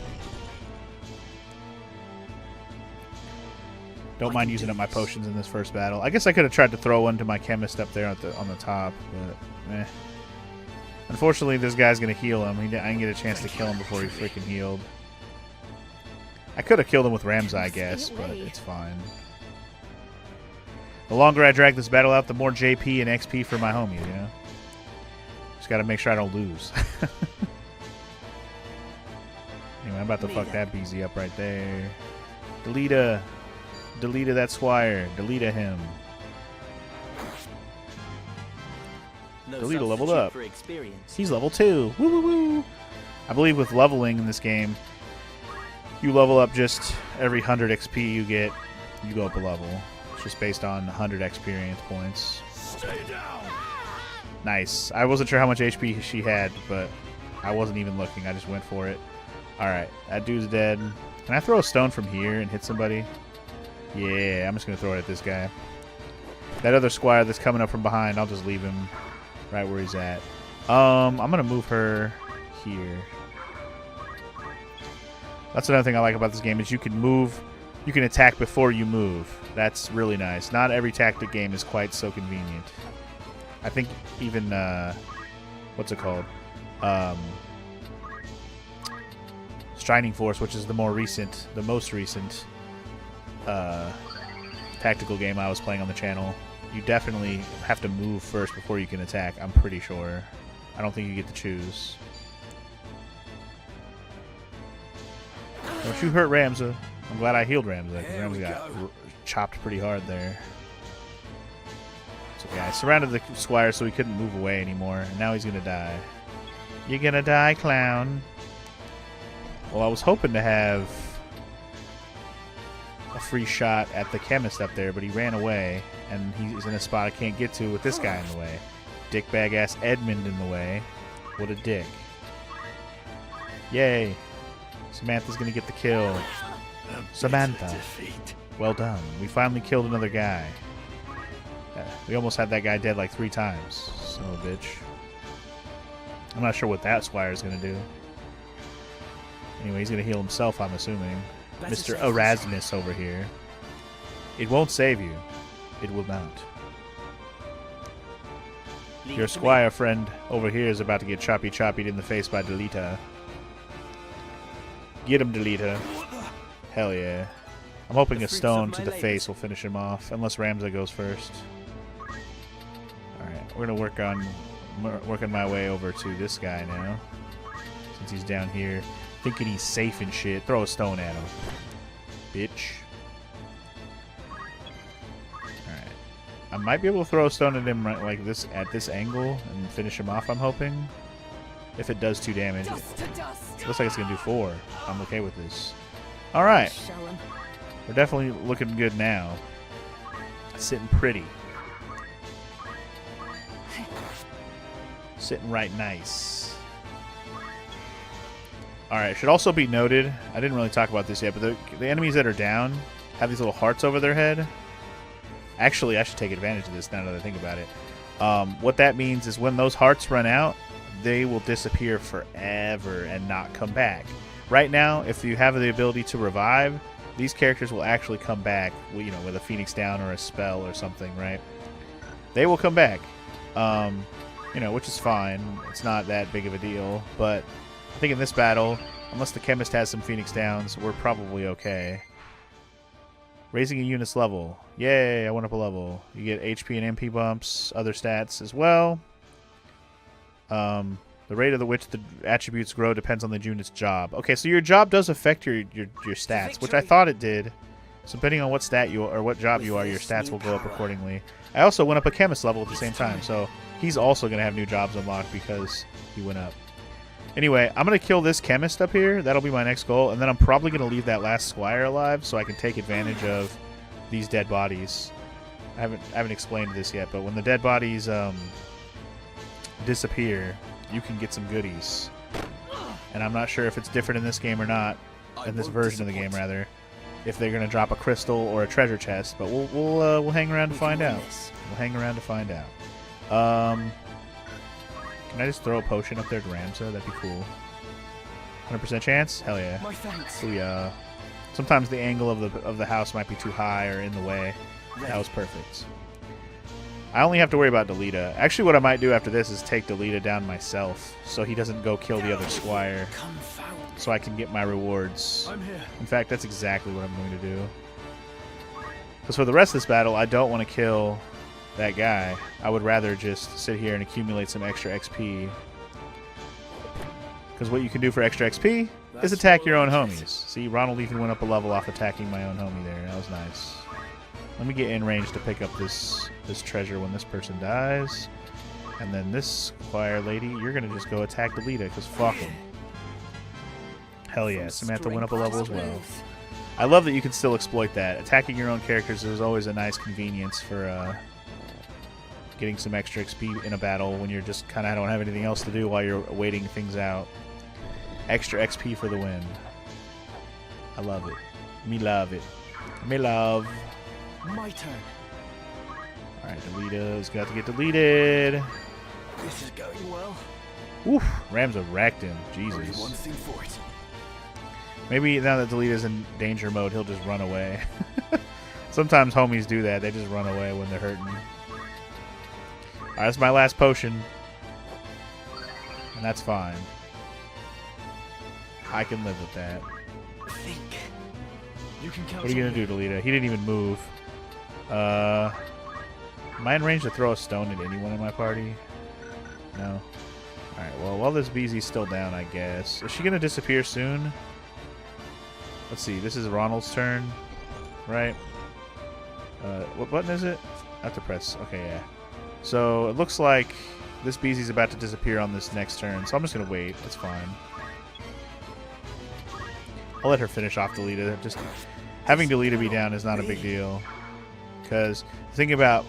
Don't mind using up my potions in this first battle. I guess I could have tried to throw one to my Chemist up there on the top, but eh. Unfortunately, this guy's gonna heal him. I didn't get a chance to kill him before he freaking healed. I could have killed him with Ramza, I guess, but it's fine. The longer I drag this battle out, the more JP and XP for my homies, you know? Just gotta make sure I don't lose. Anyway, I'm about to fuck that BZ up right there. Delita that Squire. Delita him. Delita leveled up. He's level 2. Woo woo woo. I believe with leveling in this game, you level up just every 100 XP you get, you go up a level. It's just based on 100 experience points. Stay down. Nice. I wasn't sure how much HP she had, but I wasn't even looking. I just went for it. Alright, that dude's dead. Can I throw a stone from here and hit somebody? Yeah, I'm just going to throw it at this guy. That other squire that's coming up from behind, I'll just leave him right where he's at. I'm going to move her here. That's another thing I like about this game is you can move, you can attack before you move. That's really nice. Not every tactic game is quite so convenient. I think even, what's it called? Shining Force, which is the most recent tactical game I was playing on the channel. You definitely have to move first before you can attack, I'm pretty sure. I don't think you get to choose. Don't you hurt Ramza. I'm glad I healed Ramza, because Ramza got chopped pretty hard there. It's okay. I surrounded the squire so he couldn't move away anymore, and now he's going to die. You're going to die, clown. Well, I was hoping to have a free shot at the chemist up there, but he ran away, and he's in a spot I can't get to with this guy in the way. Dickbag-ass Edmund in the way. What a dick. Yay. Samantha's gonna get the kill. Samantha. Well done. We finally killed another guy. We almost had that guy dead like 3 times. Son of a bitch. I'm not sure what that squire's gonna do. Anyway, he's gonna heal himself, I'm assuming. Mr. Erasmus over here. It won't save you. It will not. Your squire friend over here is about to get chopped in the face by Delita. Get him, Delita. Hell yeah. I'm hoping a stone to the face will finish him off, unless Ramza goes first. Alright, we're gonna working my way over to this guy now. Since he's down here. Thinking he's safe and shit. Throw a stone at him. Bitch. Alright. I might be able to throw a stone at him right like this at this angle and finish him off, I'm hoping. If it does 2 damage. Looks like it's gonna do 4. I'm okay with this. Alright. We're definitely looking good now. Sitting pretty. Sitting right nice. Alright, should also be noted, I didn't really talk about this yet, but the enemies that are down have these little hearts over their head. Actually, I should take advantage of this now that I think about it. What that means is when those hearts run out, they will disappear forever and not come back. Right now, if you have the ability to revive, these characters will actually come back, you know, with a Phoenix down or a spell or something, right? They will come back, you know, which is fine. It's not that big of a deal, but I think in this battle, unless the chemist has some Phoenix downs, we're probably okay. Raising a unit's level. Yay, I went up a level. You get HP and MP bumps, other stats as well. The rate of which the attributes grow depends on the unit's job. Okay, so your job does affect your stats, which I thought it did. So depending on what stat you are, or what job you are, your stats will go up accordingly. I also went up a chemist level at the same time, so he's also going to have new jobs unlocked because he went up. Anyway, I'm going to kill this chemist up here. That'll be my next goal. And then I'm probably going to leave that last squire alive so I can take advantage of these dead bodies. I haven't explained this yet, but when the dead bodies disappear, you can get some goodies. And I'm not sure if it's different in this game or not. In this version of the game, rather. If they're going to drop a crystal or a treasure chest. But we'll hang around to find out. We'll hang around to find out. Can I just throw a potion up there to Ramza? That'd be cool. 100% chance? Hell yeah. My thanks. Booyah. Sometimes the angle of the house might be too high or in the way. That was perfect. I only have to worry about Delita. Actually, what I might do after this is take Delita down myself so he doesn't go kill the other squire. So I can get my rewards. In fact, that's exactly what I'm going to do. Because for the rest of this battle, I don't want to kill that guy. I would rather just sit here and accumulate some extra XP. Because what you can do for extra XP is attack your own homies. See, Ronald even went up a level off attacking my own homie there. That was nice. Let me get in range to pick up this treasure when this person dies. And then this Squire lady, you're going to just go attack Delita, because fuck him. Hell yeah, Samantha went up a level as well. I love that you can still exploit that. Attacking your own characters is always a nice convenience for getting some extra XP in a battle when you're just kind of don't have anything else to do while you're waiting things out. Extra XP for the win. I love it. Me love it. Me love. My turn. Alright, Delita's got to get deleted. This is going well. Oof, Ramza wrecked him. Jesus. Only one thing for it. Maybe now that Delita's in danger mode, he'll just run away. Sometimes homies do that. They just run away when they're hurting. Alright, that's my last potion. And that's fine. I can live with that. Think. You can count. What are you going to do, Delita? He didn't even move. Am I in range to throw a stone at anyone in my party? No. Alright, well, while this BZ's still down, I guess. Is she going to disappear soon? Let's see. This is Ronald's turn, right? What button is it? I have to press. Okay, yeah. So it looks like this BZ's about to disappear on this next turn, so I'm just going to wait. It's fine. I'll let her finish off Delita. Just having Delita be down is not a big deal. Because the thing about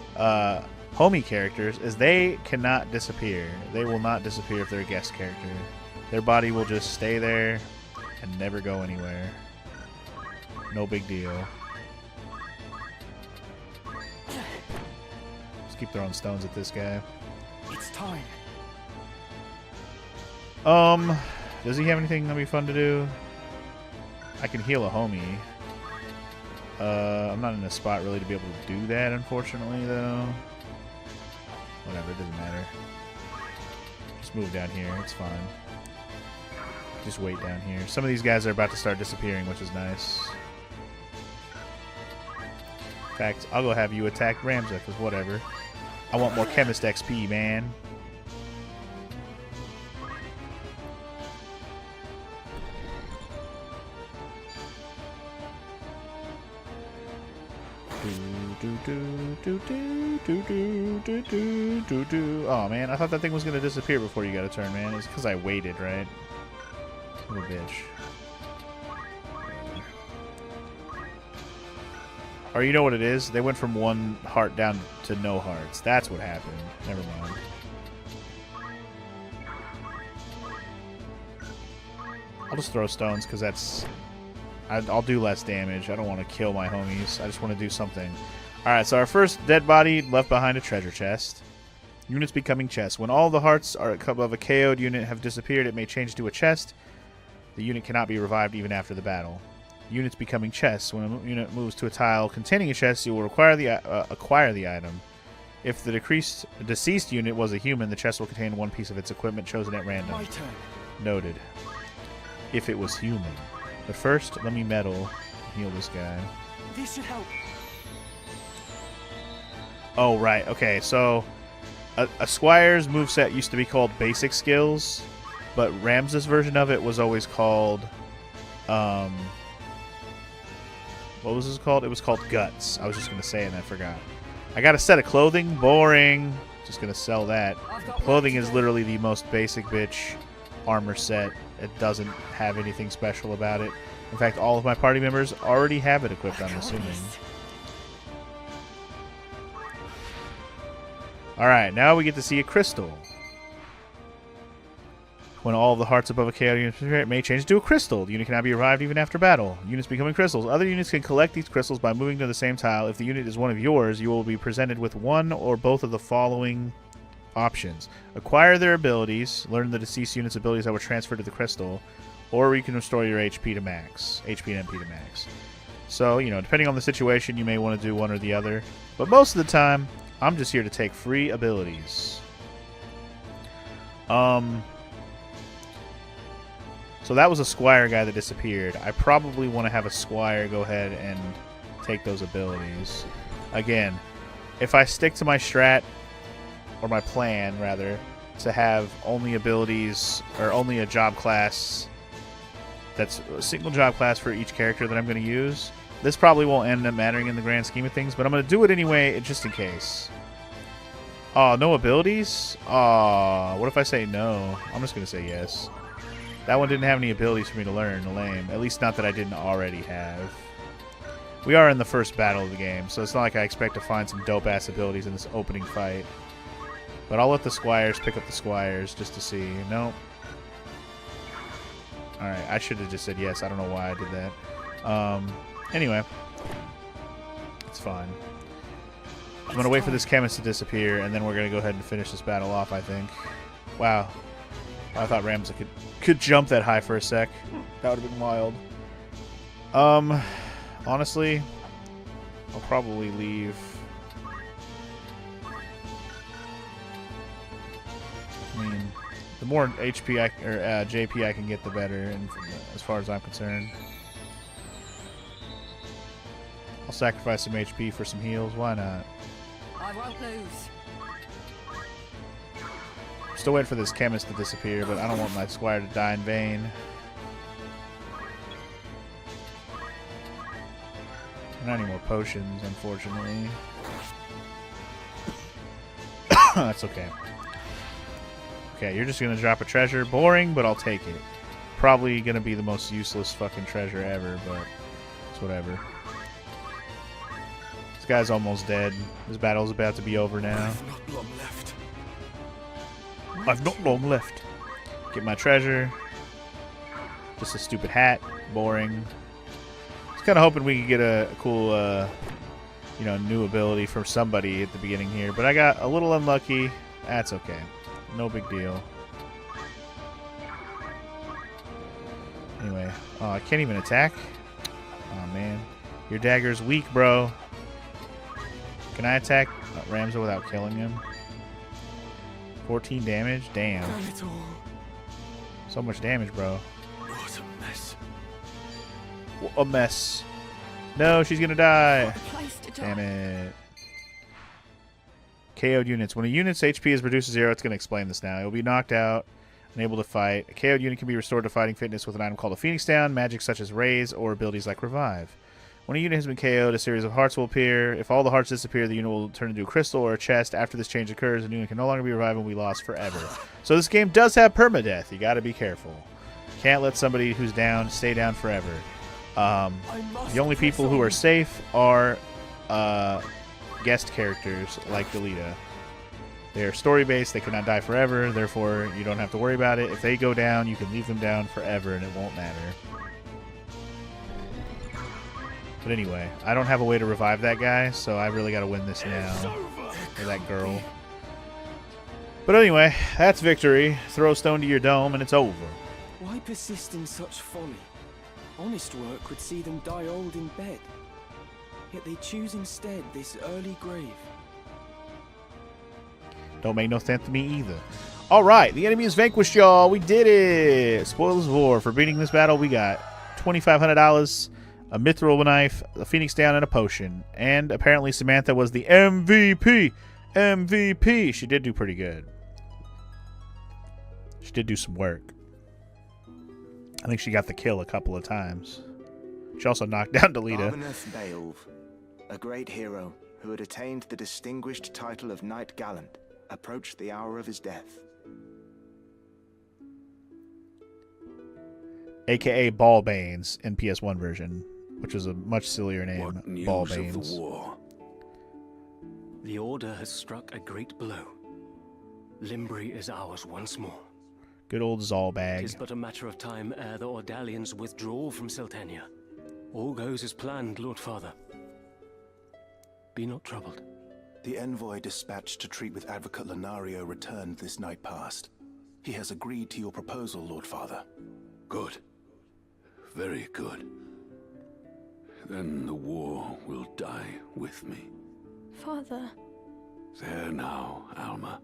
homie characters is they cannot disappear. They will not disappear if they're a guest character. Their body will just stay there and never go anywhere. No big deal. Just keep throwing stones at this guy. It's time. Does he have anything that'd be fun to do? I can heal a homie. I'm not in a spot really to be able to do that, unfortunately, though. Whatever, it doesn't matter. Just move down here, it's fine. Just wait down here. Some of these guys are about to start disappearing, which is nice. In fact, I'll go have you attack Ramza, because whatever. I want more Chemist XP, man. Oh man, I thought that thing was gonna disappear before you got a turn, man. It's because I waited, right? Little bitch. Or you know what it is? They went from 1 heart down to no hearts. That's what happened. Never mind. I'll just throw stones because that's... I'll do less damage. I don't want to kill my homies. I just want to do something. Alright, so our first dead body left behind a treasure chest. Units becoming chests. When all the hearts are above a KO'd unit have disappeared, it may change to a chest. The unit cannot be revived even after the battle. Units becoming chests. When a unit moves to a tile containing a chest, you will acquire the item. If the deceased unit was a human, the chest will contain 1 piece of its equipment chosen at random. My turn. Noted. If it was human. But first, let me metal heal this guy. This should help. Oh, right. Okay, so a Squire's moveset used to be called Basic Skills, but Ramza's version of it was always called... what was this called? It was called Guts. I was just going to say it and I forgot. I got a set of clothing. Boring. Just going to sell that. Clothing is literally the most basic bitch armor set. It doesn't have anything special about it. In fact, all of my party members already have it equipped, I'm assuming. Alright, now we get to see a crystal. When all of the hearts above a KO unit may change to a crystal. The unit cannot be revived even after battle. Units becoming crystals. Other units can collect these crystals by moving to the same tile. If the unit is one of yours, you will be presented with one or both of the following options. Acquire their abilities. Learn the deceased unit's abilities that were transferred to the crystal. Or you can restore your HP to max. HP and MP to max. So, you know, depending on the situation, you may want to do one or the other. But most of the time, I'm just here to take free abilities. So that was a Squire guy that disappeared. I probably want to have a Squire go ahead and take those abilities. Again, if I stick to my strat, or my plan, rather, to have only abilities, or only a job class, that's a single job class for each character that I'm going to use, this probably won't end up mattering in the grand scheme of things, but I'm going to do it anyway, just in case. Oh, no abilities? Oh, what if I say no? I'm just going to say yes. That one didn't have any abilities for me to learn. Lame. At least not that I didn't already have. We are in the first battle of the game, so it's not like I expect to find some dope-ass abilities in this opening fight. But I'll let the squires pick up the squires just to see. Nope. Alright, I should have just said yes. I don't know why I did that. Anyway. It's fine. I'm going to wait for this chemist to disappear, and then we're going to go ahead and finish this battle off, I think. Wow. I thought Ramza could jump that high for a sec. That would have been wild. Honestly, I'll probably leave. I mean, the more HP or JP I can get, the better, and as far as I'm concerned. I'll sacrifice some HP for some heals. Why not? I won't lose. Still waiting for this chemist to disappear, but I don't want my squire to die in vain. Not any more potions, unfortunately. That's okay. Okay, you're just gonna drop a treasure. Boring, but I'll take it. Probably gonna be the most useless fucking treasure ever, but it's whatever. This guy's almost dead. This battle's about to be over now. I've not long left. I've not long left. Get my treasure. Just a stupid hat. Boring. Just kind of hoping we could get a cool, you know, new ability from somebody at the beginning here. But I got a little unlucky. That's okay. No big deal. Anyway. Oh, I can't even attack? Oh, man. Your dagger's weak, bro. Can I attack Ramza without killing him? 14 damage? Damn. So much damage, bro. What a mess. What a mess. No, she's gonna die. Damn it. KO'd units. When a unit's HP is reduced to 0, it's gonna explain this now. It will be knocked out, unable to fight. A KO'd unit can be restored to fighting fitness with an item called a Phoenix Down, magic such as Raise, or abilities like Revive. When a unit has been KO'd, a series of hearts will appear. If all the hearts disappear, the unit will turn into a crystal or a chest. After this change occurs, the unit can no longer be revived and will be lost forever. So this game does have permadeath. You gotta be careful. Can't let somebody who's down stay down forever. The only people who are safe are guest characters like Delita. They're story-based. They cannot die forever. Therefore, you don't have to worry about it. If they go down, you can leave them down forever and it won't matter. But anyway, I don't have a way to revive that guy, so I really got to win this now. Or that girl. But anyway, that's victory. Throw a stone to your dome and it's over. Why persist in such folly? Honest work would see them die old in bed. Yet they choose instead this early grave. Don't make no sense to me either. Alright, the enemy is vanquished, y'all. We did it! Spoils of war. For beating this battle, we got $2,500. A mithril knife, a phoenix down, and a potion. And apparently Samantha was the MVP. MVP. She did do pretty good. She did do some work. I think she got the kill a couple of times. She also knocked down Delita. Beowulf, a great hero who had attained the distinguished title of Knight Gallant, approached the hour of his death. AKA Ballbanes in PS1 version, which is a much sillier name. What news Ballbanes. of the war? The Order has struck a great blow. Limbri is ours once more. Good old It is Zalbag. but a matter of time ere the Ordalians withdraw from Seltenia. All goes as planned, Lord Father. Be not troubled. The envoy dispatched to treat with Advocate Lenario returned this night past. He has agreed to your proposal, Lord Father. Good. Very good. Then the war will die with me. Father. There now, Alma.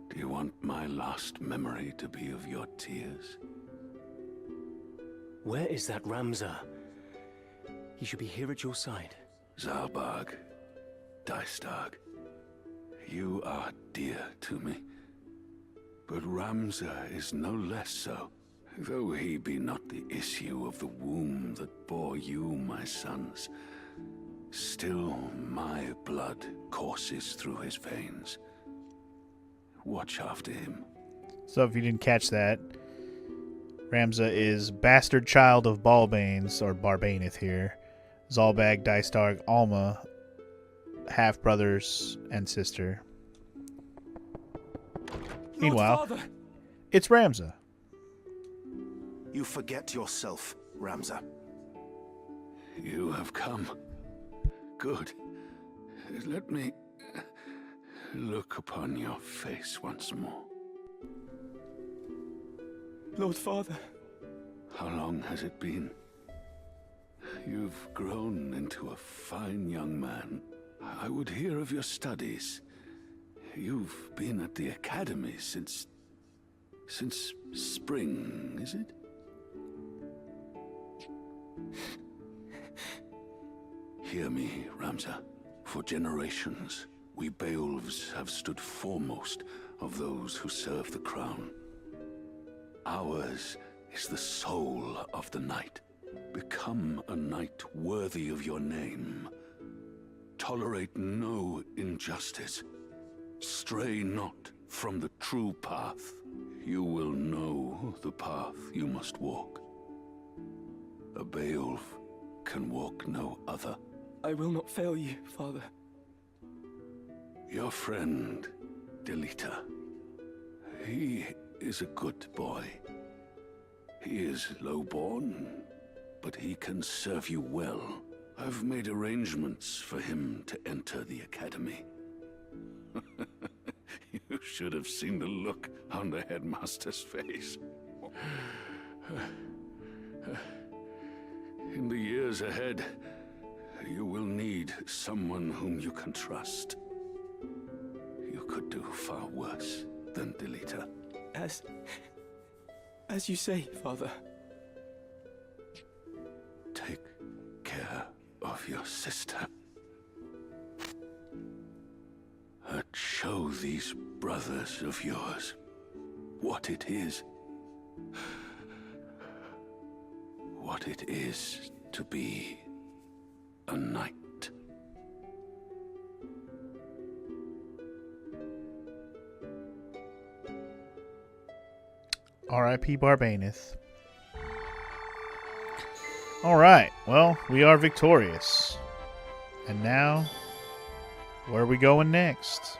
Do you want my last memory to be of your tears? Where is that Ramza? He should be here at your side. Zalbag, Dystag, you are dear to me. But Ramza is no less so, though he be not the issue of the womb that bore you, my sons. Still my blood courses through his veins. watch after him. So if you didn't catch that, Ramza is bastard child of Balbanes, or Barbaneth here. Zalbag, Dystarg, Alma, half-brothers and sister. Meanwhile, Father. it's Ramza. You forget yourself, Ramza. You have come. Good. Let me look upon your face once more. Lord Father. How long has it been? You've grown into a fine young man. I would hear of your studies. You've been at the academy since spring, is it? Hear me, Ramza. For generations, we Beowulfs have stood foremost of those who serve the crown. Ours is the soul of the night. Become a knight worthy of your name. Tolerate no injustice. Stray not from the true path. You will know the path you must walk. A Beowulf can walk no other. I will not fail you, Father. Your friend, Delita. He is a good boy. He is low-born, but he can serve you well. I've made arrangements for him to enter the academy. You should have seen the look on the headmaster's face. In the years ahead, you will need someone whom you can trust. You could do far worse than Delita. As you say, Father. Take care of your sister. And show these brothers of yours what it is. What it is to be a knight. R.I.P. Barbaneth. Alright, well, we are victorious. And now, where are we going next?